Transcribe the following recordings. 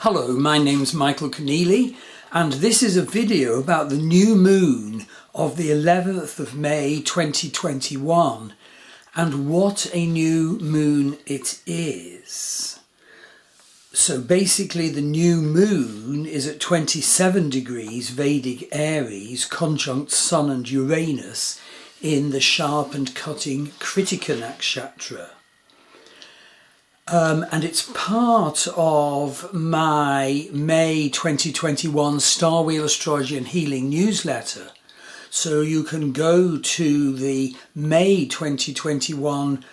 Hello, my name's Michael Conneely, and this is a video about the new moon of the 11th of May 2021 and what a new moon it is. So basically the new moon is at 27 degrees Vedic Aries conjunct Sun and Uranus in the sharp and cutting Kritika nakshatra. And it's part of my May 2021 Star Wheel Astrology and Healing newsletter. So you can go to the May 2021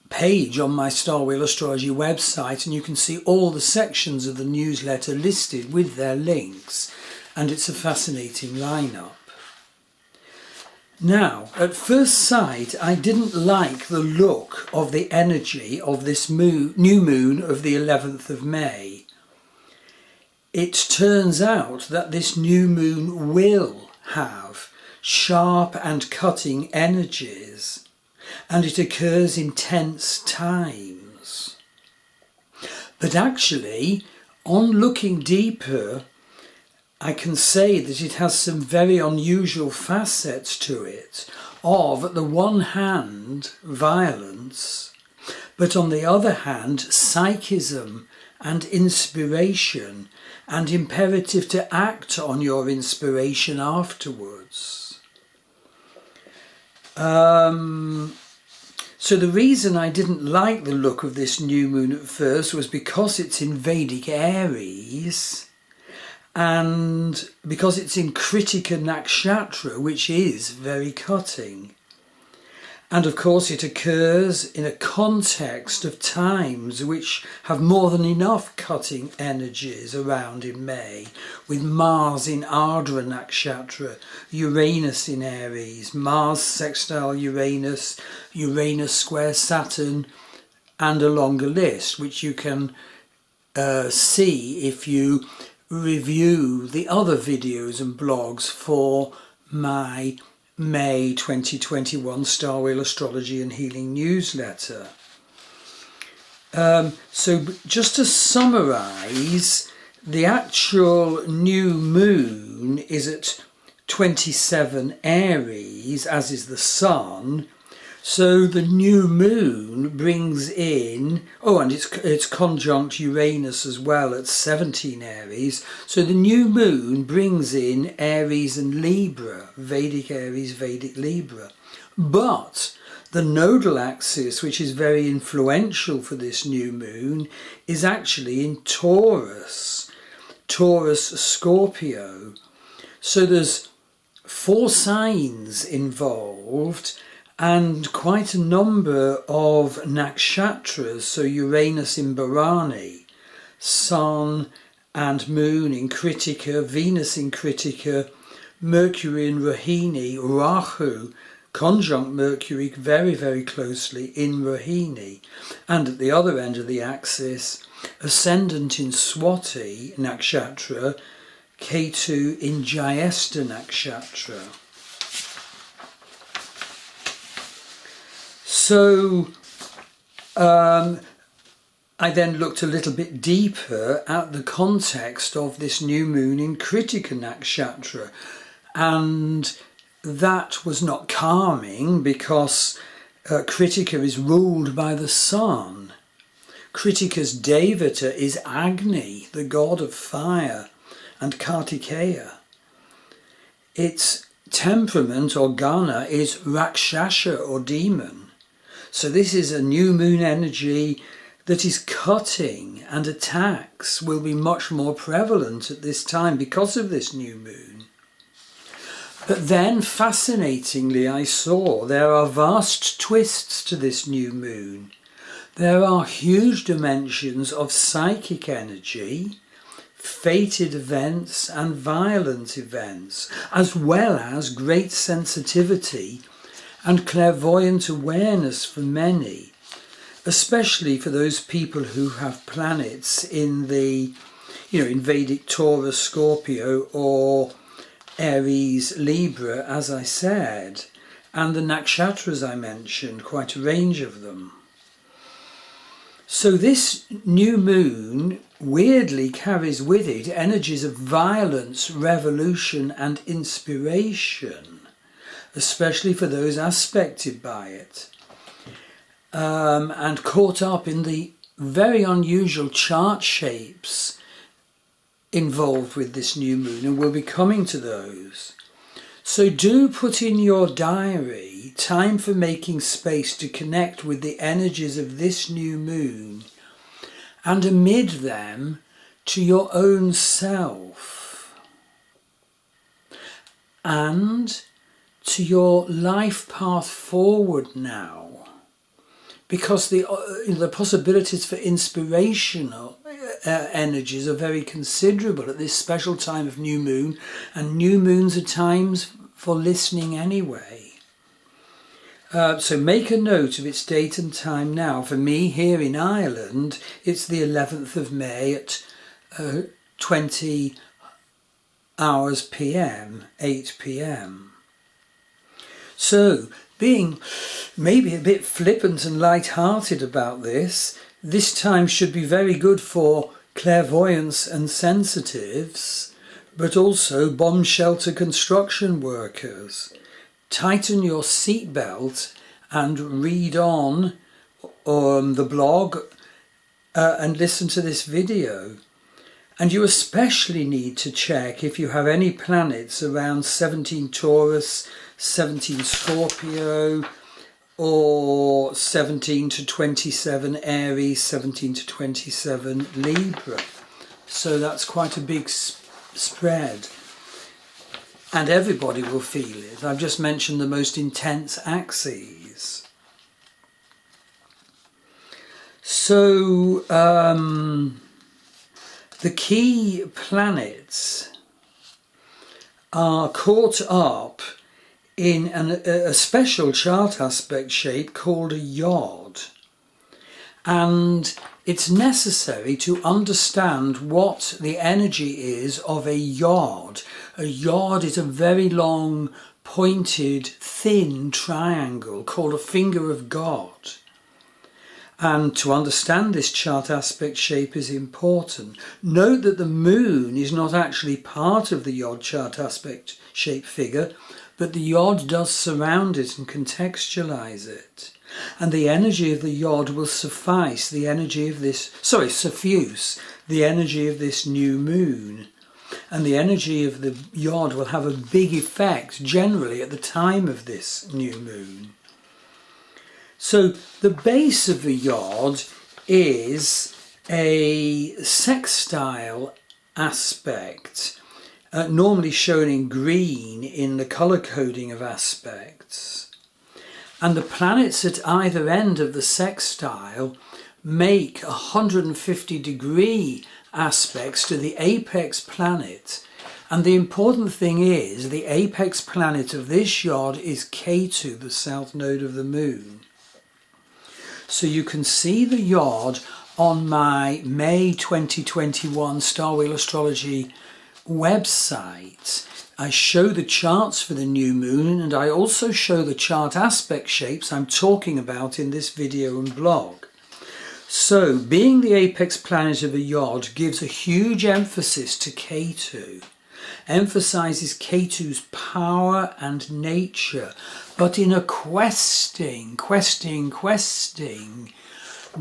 page on my Star Wheel Astrology website and you can see all the sections of the newsletter listed with their links. And it's a fascinating lineup. Now, at first sight, I didn't like the look of the energy of this new moon of the 11th of May. It turns out that this new moon will have sharp and cutting energies, and it occurs in tense times. But actually, on looking deeper, I can say that it has some very unusual facets to it of, at the one hand, violence, but on the other hand, psychism and inspiration and imperative to act on your inspiration afterwards. So the reason I didn't like the look of this new moon at first was because it's in Vedic Aries, and because it's in Kritika nakshatra, which is very cutting. And of course it occurs in a context of times which have more than enough cutting energies around in May, with Mars in Ardra nakshatra, Uranus in Aries, Mars sextile Uranus, Uranus square Saturn, and a longer list, which you can see if you review the other videos and blogs for my May 2021 Star Wheel Astrology and Healing newsletter. So just to summarise, the actual new moon is at 27 Aries, as is the Sun. So the new moon brings in, and it's conjunct Uranus as well at 17 Aries. So the new moon brings in Aries and Libra, Vedic Aries, Vedic Libra. But the nodal axis, which is very influential for this new moon, is actually in Taurus, Taurus Scorpio. So there's 4 signs involved, and quite a number of nakshatras, so Uranus in Bharani, Sun and Moon in Kritika, Venus in Kritika, Mercury in Rohini, Rahu, conjunct Mercury very, very closely in Rohini, and at the other end of the axis, Ascendant in Swati nakshatra, Ketu in Jyesta nakshatra. So I then looked a little bit deeper at the context of this new moon in Kritika nakshatra, and that was not calming because Kritika is ruled by the sun. Kritika's devata is Agni, the god of fire, and Kartikeya. Its temperament or gana is Rakshasa or demon. So this is a new moon energy that is cutting, and attacks will be much more prevalent at this time because of this new moon. But then, fascinatingly, I saw there are vast twists to this new moon. There are huge dimensions of psychic energy, fated events and violent events, as well as great sensitivity and clairvoyant awareness for many, especially for those people who have planets in the, in Vedic Taurus Scorpio or Aries Libra, as I said, and the nakshatras I mentioned, quite a range of them. So this new moon weirdly carries with it energies of violence, revolution and inspiration, especially for those aspected by it, and caught up in the very unusual chart shapes involved with this new moon, and we'll be coming to those. So do put in your diary time for making space to connect with the energies of this new moon, and amid them to your own self and to your life path forward now, because the possibilities for inspirational energies are very considerable at this special time of new moon, and new moons are times for listening anyway. So make a note of its date and time now. For me here in Ireland, it's the 11th of May at 20 hours PM, 8 PM. So, being maybe a bit flippant and light-hearted about this time should be very good for clairvoyants and sensitives, but also bomb shelter construction workers. Tighten your seatbelt and read on the blog and listen to this video. And you especially need to check if you have any planets around 17 Taurus, 17 Scorpio, or 17 to 27 Aries, 17 to 27 Libra. So that's quite a big spread. And everybody will feel it. I've just mentioned the most intense axes. So the key planets are caught up in a special chart aspect shape called a yod. And it's necessary to understand what the energy is of a yod. A yod is a very long, pointed, thin triangle called a finger of God. And to understand this chart aspect shape is important. Note that the moon is not actually part of the yod chart aspect shape figure, but the yod does surround it and contextualize it. And the energy of the yod will suffuse the energy of this new moon. And the energy of the yod will have a big effect generally at the time of this new moon. So the base of the yod is a sextile aspect, normally shown in green in the colour coding of aspects. And the planets at either end of the sextile make 150-degree aspects to the apex planet. And the important thing is, the apex planet of this yod is Ketu, the south node of the moon. So you can see the yod on my May 2021 Star Wheel Astrology website. I show the charts for the new moon, and I also show the chart aspect shapes I'm talking about in this video and blog. So, being the apex planet of a yod gives a huge emphasis to Ketu, emphasizes Ketu's power and nature, but in a questing,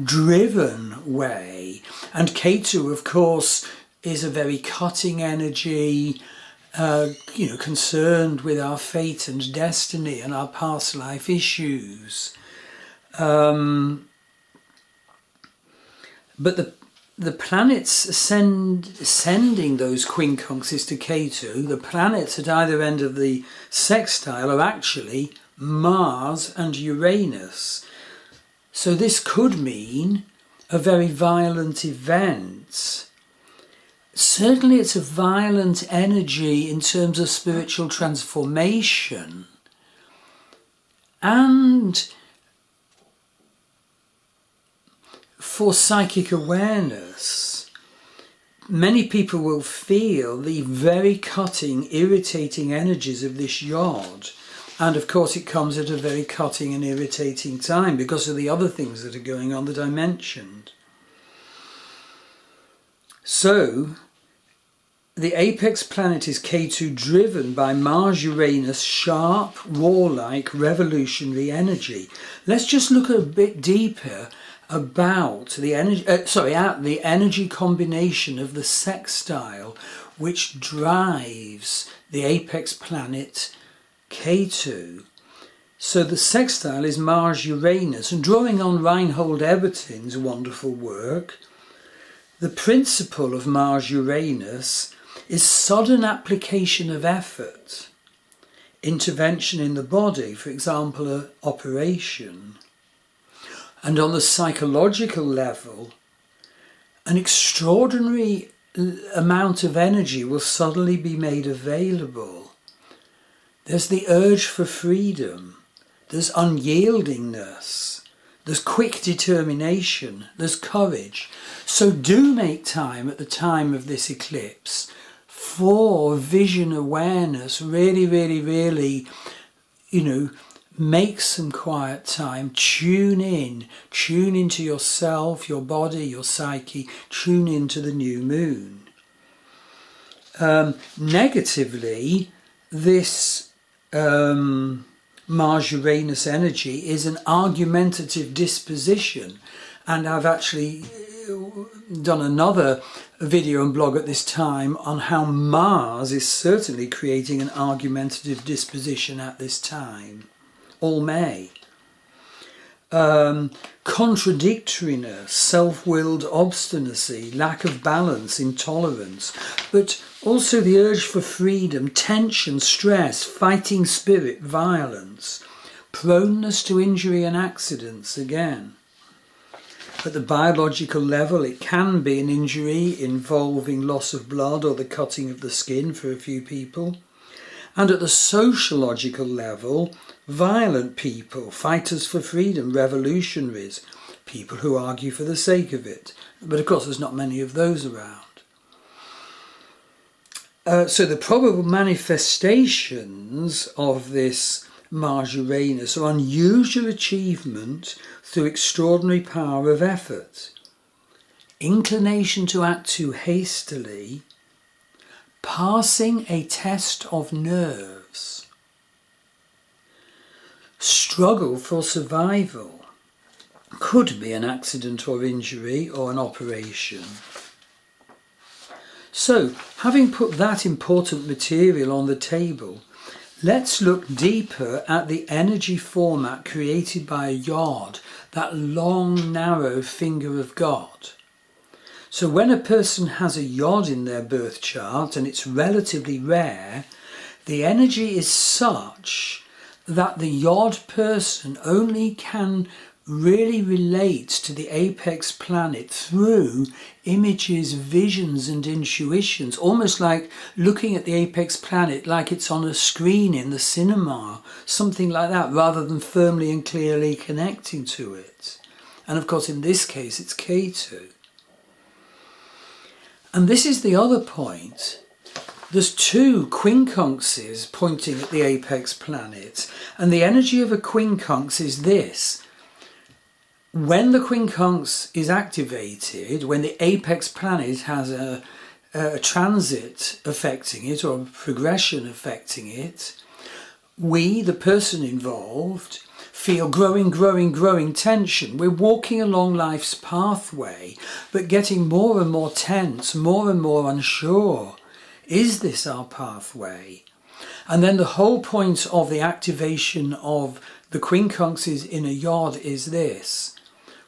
driven way. And Ketu, of course, is a very cutting energy, concerned with our fate and destiny and our past life issues. But the planets sending those quincunxes to Ketu, the planets at either end of the sextile are actually Mars and Uranus. So this could mean a very violent event. Certainly it's a violent energy in terms of spiritual transformation and for psychic awareness. Many people will feel the very cutting, irritating energies of this yod. And of course it comes at a very cutting and irritating time because of the other things that are going on that I mentioned. So the apex planet is K2, driven by Mars-Uranus sharp, warlike, revolutionary energy. Let's just look a bit deeper about the energy, at the energy combination of the sextile which drives the apex planet K2. So the sextile is Mars-Uranus, and drawing on Reinhold Ebertin's wonderful work, the principle of Mars-Uranus is sudden application of effort, intervention in the body, for example, an operation. And on the psychological level, an extraordinary amount of energy will suddenly be made available. There's the urge for freedom, there's unyieldingness, there's quick determination, there's courage. So do make time at the time of this eclipse for vision awareness. Really, really, really, make some quiet time, tune into yourself, your body, your psyche, tune into the new moon. Negatively, this Mars-Uranus energy is an argumentative disposition, and I've actually done another video and blog at this time on how Mars is certainly creating an argumentative disposition at this time, all May. Contradictoriness, self-willed obstinacy, lack of balance, intolerance, but also the urge for freedom, tension, stress, fighting spirit, violence, proneness to injury and accidents again. At the biological level, it can be an injury involving loss of blood or the cutting of the skin for a few people. And at the sociological level, violent people, fighters for freedom, revolutionaries, people who argue for the sake of it. But of course, there's not many of those around. So the probable manifestations of this Mars-Uranus are unusual achievement through extraordinary power of effort, inclination to act too hastily, passing a test of nerves, struggle for survival, could be an accident or injury or an operation. So, having put that important material on the table, let's look deeper at the energy format created by a yod, that long, narrow finger of God. So when a person has a yod in their birth chart, and it's relatively rare, the energy is such that the yod person only can really relate to the apex planet through images, visions and intuitions, almost like looking at the apex planet like it's on a screen in the cinema, something like that, rather than firmly and clearly connecting to it. And of course in this case it's K2. And this is the other point. There's two quincunxes pointing at the apex planet, and the energy of a quincunx is this. When the quincunx is activated, when the apex planet has a transit affecting it or a progression affecting it, we, the person involved, feel growing tension. We're walking along life's pathway, but getting more and more tense, more and more unsure. Is this our pathway? And then the whole point of the activation of the quincunxes in a yod is this.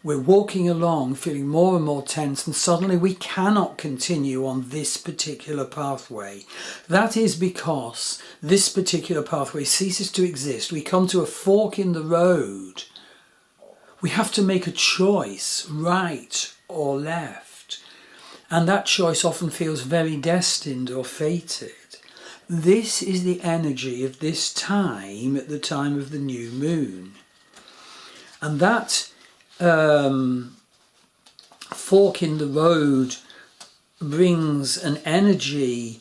We're walking along feeling more and more tense, and suddenly we cannot continue on this particular pathway. That is because this particular pathway ceases to exist. We come to a fork in the road. We have to make a choice, right or left. And that choice often feels very destined or fated. This is the energy of this time at the time of the new moon. And that fork in the road brings an energy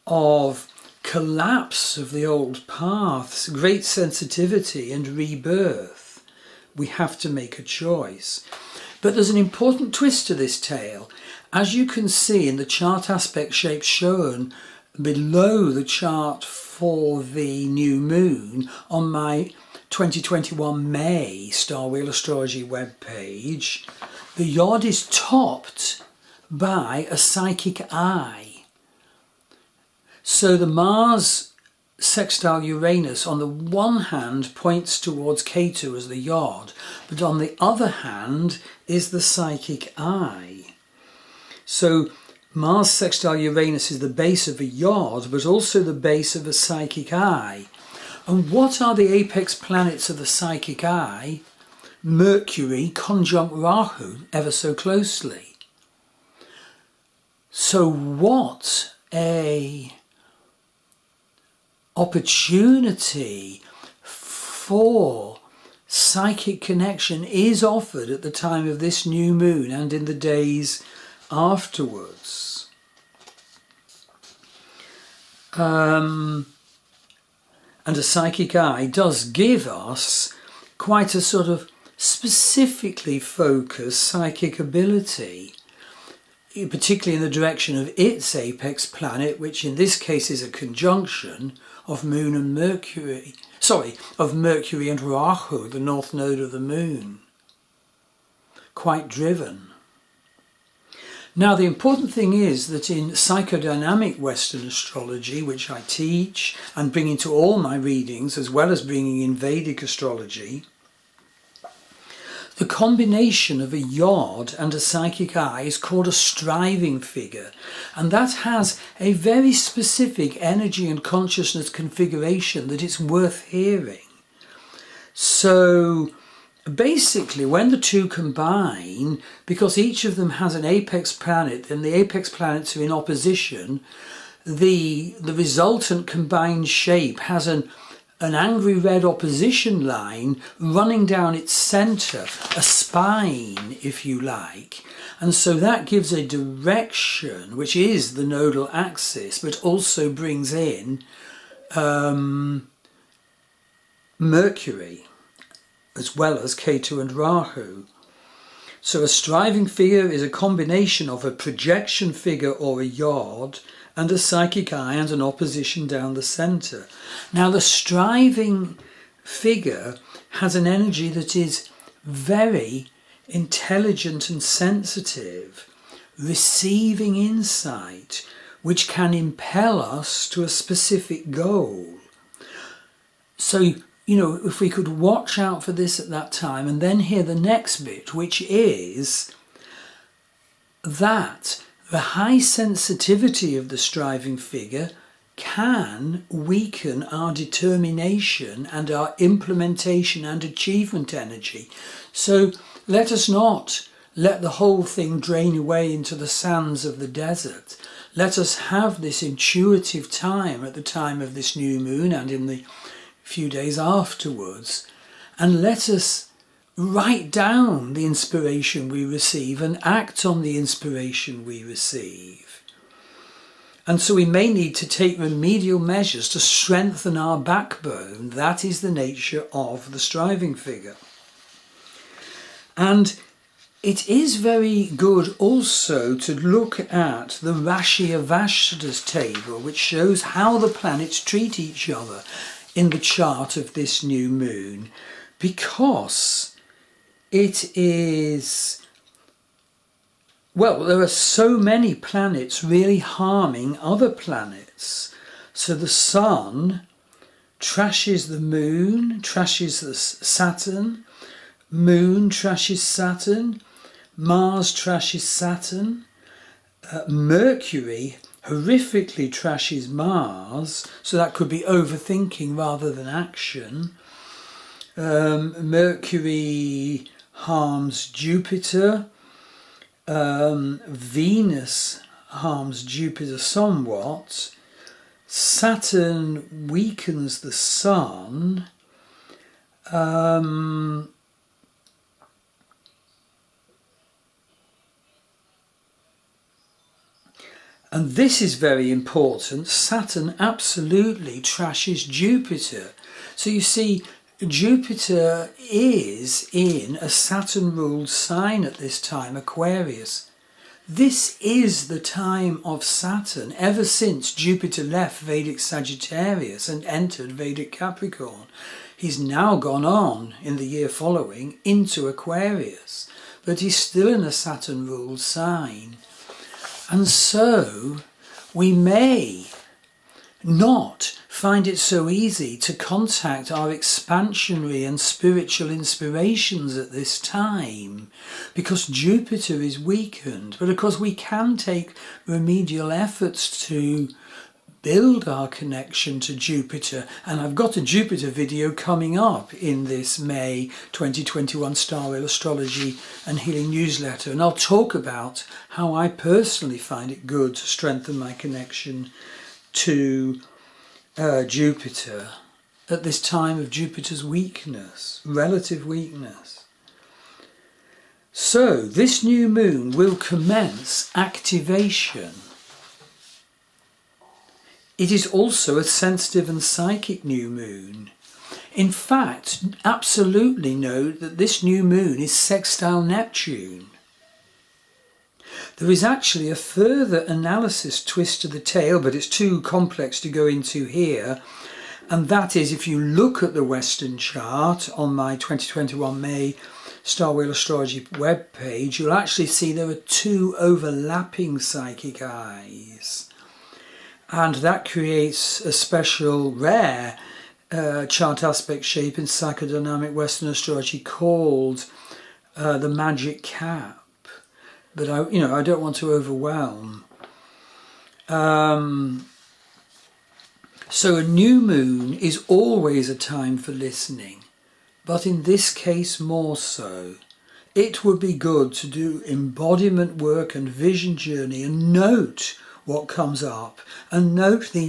of collapse of the old paths, great sensitivity and rebirth. We have to make a choice. But there's an important twist to this tale. As you can see in the chart aspect shapes shown below the chart for the new moon on my 2021 May Star Wheel Astrology webpage, the yod is topped by a psychic eye. So the Mars sextile Uranus on the one hand points towards Ketu as the yod, but on the other hand is the psychic eye. So Mars sextile Uranus is the base of a yod, but also the base of a psychic eye. And what are the apex planets of the psychic eye? Mercury conjunct Rahu ever so closely. So what a opportunity for psychic connection is offered at the time of this new moon and in the days afterwards. And a psychic eye does give us quite a sort of specifically focused psychic ability, particularly in the direction of its apex planet, which in this case is a conjunction of Moon and Mercury, of Mercury and Rahu, the north node of the moon. Quite driven. Now the important thing is that in psychodynamic Western astrology, which I teach and bring into all my readings, as well as bringing in Vedic astrology, the combination of a yod and a psychic eye is called a striving figure, and that has a very specific energy and consciousness configuration that it's worth hearing. So basically, when the two combine, because each of them has an apex planet and the apex planets are in opposition, the resultant combined shape has an angry red opposition line running down its centre, a spine if you like, and so that gives a direction which is the nodal axis but also brings in Mercury as well as Ketu and Rahu. So a striving figure is a combination of a projection figure or a yod and a psychic eye and an opposition down the centre. Now the striving figure has an energy that is very intelligent and sensitive, receiving insight, which can impel us to a specific goal. So, you know, if we could watch out for this at that time and then hear the next bit, which is that the high sensitivity of the striving figure can weaken our determination and our implementation and achievement energy. So let us not let the whole thing drain away into the sands of the desert. Let us have this intuitive time at the time of this new moon and in the few days afterwards, and let us write down the inspiration we receive and act on the inspiration we receive. And so we may need to take remedial measures to strengthen our backbone. That is the nature of the striving figure. And it is very good also to look at the Rashi Avashta's table, which shows how the planets treat each other in the chart of this new moon, because it is, well, there are so many planets really harming other planets. So the sun trashes the moon, trashes the Saturn, moon trashes Saturn, Mars trashes Saturn, Mercury horrifically trashes Mars, so that could be overthinking rather than action. Mercury harms Jupiter. Venus harms Jupiter somewhat. Saturn weakens the Sun. And this is very important. Saturn absolutely trashes Jupiter. So you see, Jupiter is in a Saturn-ruled sign at this time, Aquarius. This is the time of Saturn ever since Jupiter left Vedic Sagittarius and entered Vedic Capricorn. He's now gone on in the year following into Aquarius, but he's still in a Saturn-ruled sign. And so we may not find it so easy to contact our expansionary and spiritual inspirations at this time because Jupiter is weakened. But of course we can take remedial efforts to build our connection to Jupiter, and I've got a Jupiter video coming up in this May 2021 Star Wheel Astrology and Healing newsletter, and I'll talk about how I personally find it good to strengthen my connection to Jupiter at this time of Jupiter's weakness, relative weakness. So this new moon will commence activation. It is also a sensitive and psychic new moon. In fact, absolutely note that this new moon is sextile Neptune. There is actually a further analysis twist to the tale, but it's too complex to go into here. And that is, if you look at the Western chart on my 2021 May Star Wheel Astrology webpage, you'll actually see there are two overlapping psychic eyes. And that creates a special rare chart aspect shape in psychodynamic Western astrology called the magic cap. But I don't want to overwhelm. So a new moon is always a time for listening, but in this case more so. It would be good to do embodiment work and vision journey and note what comes up and note the